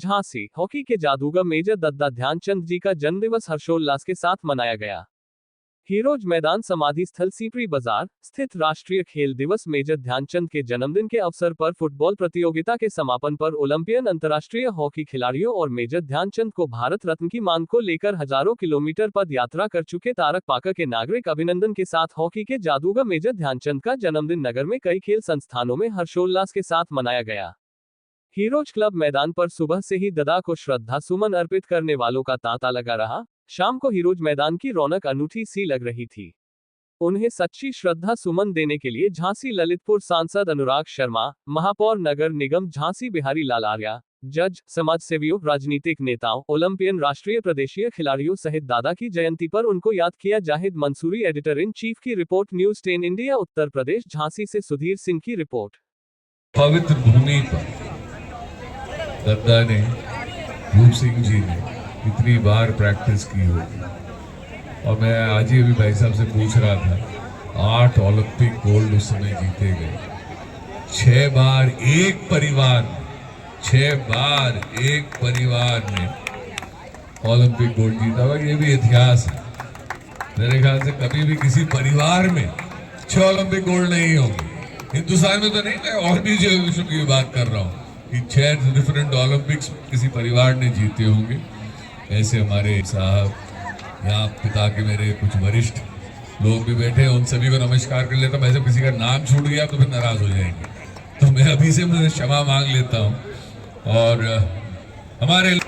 Jhansi hockey के जादूगर major दद्दा ध्यानचंद जी का जन्मदिवस हर्षोल्लास के साथ मनाया गया। हीरोज मैदान समाधि स्थल सीपरी बाजार स्थित राष्ट्रीय खेल दिवस मेजर ध्यानचंद के जन्मदिन के अवसर पर फुटबॉल प्रतियोगिता के समापन पर ओलंपियन अंतर्राष्ट्रीय हॉकी खिलाड़ियों और मेजर ध्यानचंद को भारत रत्न की मांग को लेकर हजारों किलोमीटर पद यात्रा कर चुके तारक पाकर के नागरिक अभिनंदन के साथ हॉकी के जादूगर मेजर ध्यानचंद का जन्मदिन नगर में कई खेल संस्थानों में हर्षोल्लास के साथ मनाया गया। हीरोज क्लब मैदान पर सुबह से ही दद्दा को श्रद्धा सुमन अर्पित करने वालों का तांता लगा रहा। शाम को हीरोज मैदान की रौनक अनूठी सी लग रही थी। उन्हें सच्ची श्रद्धा सुमन देने के लिए झांसी ललितपुर सांसद अनुराग शर्मा, महापौर नगर निगम झांसी बिहारी लाल आर्या, जज, समाजसेवियों, राजनीतिक नेताओं, ओलंपियन राष्ट्रीय प्रदेशीय खिलाड़ियों सहित दादा की जयंती पर उनको याद किया। Zahid Mansoori, editor in chief की रिपोर्ट। News 10 India, Uttar Pradesh. झांसी से सुधीर सिंह की रिपोर्ट। पवित्र भूमि पर दद्दा ने, रूप सिंह जी ने कितनी बार प्रैक्टिस की होगी। और मैं आज ही अभी भाई साहब से पूछ रहा था, 8 ओलंपिक गोल्ड उस समय जीते गए। 6 बार एक परिवार ने ओलंपिक गोल्ड जीता हुआ। ये भी इतिहास है। मेरे ख्याल से कभी भी किसी परिवार में 6 ओलंपिक गोल्ड नहीं होंगे। हिंदुस्तान में तो नहीं, मैं और भी जो विश्व की बात कर रहा हूँ कि 6 डिफरेंट ओलंपिक्स किसी परिवार ने जीते होंगे। ऐसे हमारे साहब, यहाँ पिता के मेरे कुछ वरिष्ठ लोग भी बैठे हैं, उन सभी को नमस्कार कर लेता हूँ। ऐसे किसी का नाम छूट गया तो फिर नाराज हो जाएंगे, तो मैं अभी से मुझे क्षमा मांग लेता हूँ। और हमारे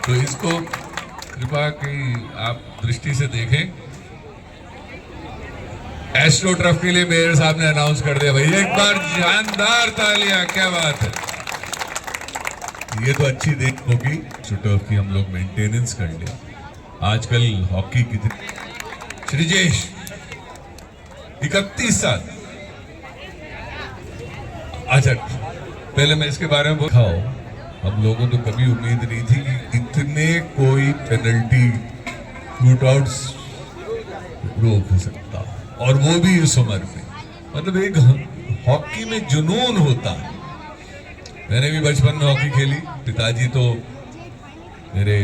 तो इसको कृपा की आप दृष्टि से देखें। एस्ट्रोटर्फ के लिए मेयर साहब ने अनाउंस कर दिया। भाई एक बार शानदार तालियां, क्या बात है। ये तो अच्छी देख होगी एस्ट्रोटर्फ की, हम लोग मेंटेनेंस कर ले। आजकल हॉकी कितनी, श्रीजेश 31 साल। अच्छा, पहले मैं इसके बारे में बताऊं, हम लोगों को कभी उम्मीद नहीं थी कि इतने कोई पेनल्टी शूटआउट्स रोक सकता, और वो भी इस उम्र में। मतलब एक हॉकी में जुनून होता है। मैंने भी बचपन में हॉकी खेली। पिताजी तो मेरे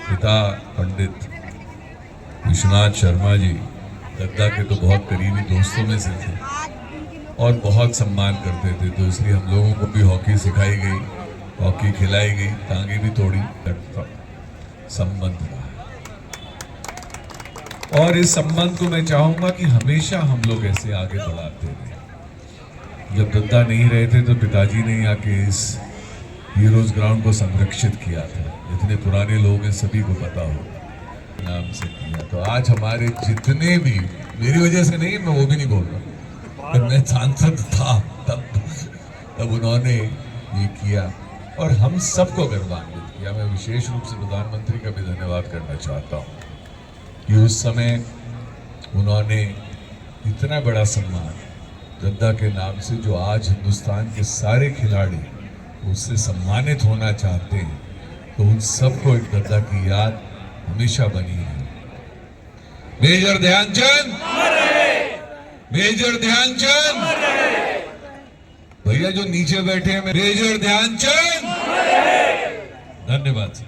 पिता पंडित विश्वनाथ शर्मा जी दद्दा के तो बहुत करीबी दोस्तों में से थे और बहुत सम्मान करते थे, तो इसलिए हम लोगों को भी हॉकी सिखाई गई, हॉकी खिलाई गई, टांगे भी तोड़ी, संबंध रहा। और इस संबंध को मैं चाहूंगा कि हमेशा हम लोग ऐसे आगे बढ़ाते रहे। जब दद्दा नहीं रहे थे तो पिताजी ने आके इस हीरोज ग्राउंड को संरक्षित किया था। जितने पुराने लोग हैं सभी को पता होगा, नाम से किया। तो आज हमारे जितने भी, मेरी वजह से नहीं, मैं वो भी नहीं बोल रहा, पर मैं सांसद था तब उन्होंने ये किया और हम सबको गौरवान्वित किया। मैं विशेष रूप से प्रधानमंत्री का भी धन्यवाद करना चाहता हूँ कि उस समय उन्होंने इतना बड़ा सम्मान दद्दा के नाम से, जो आज हिंदुस्तान के सारे खिलाड़ी उससे सम्मानित होना चाहते हैं, तो उन सबको एक दद्दा की याद हमेशा बनी है। मेजर ध्यानचंद, मेजर ध्यानचंद भैया जो नीचे बैठे हैं, मेजर ध्यानचंद। धन्यवाद।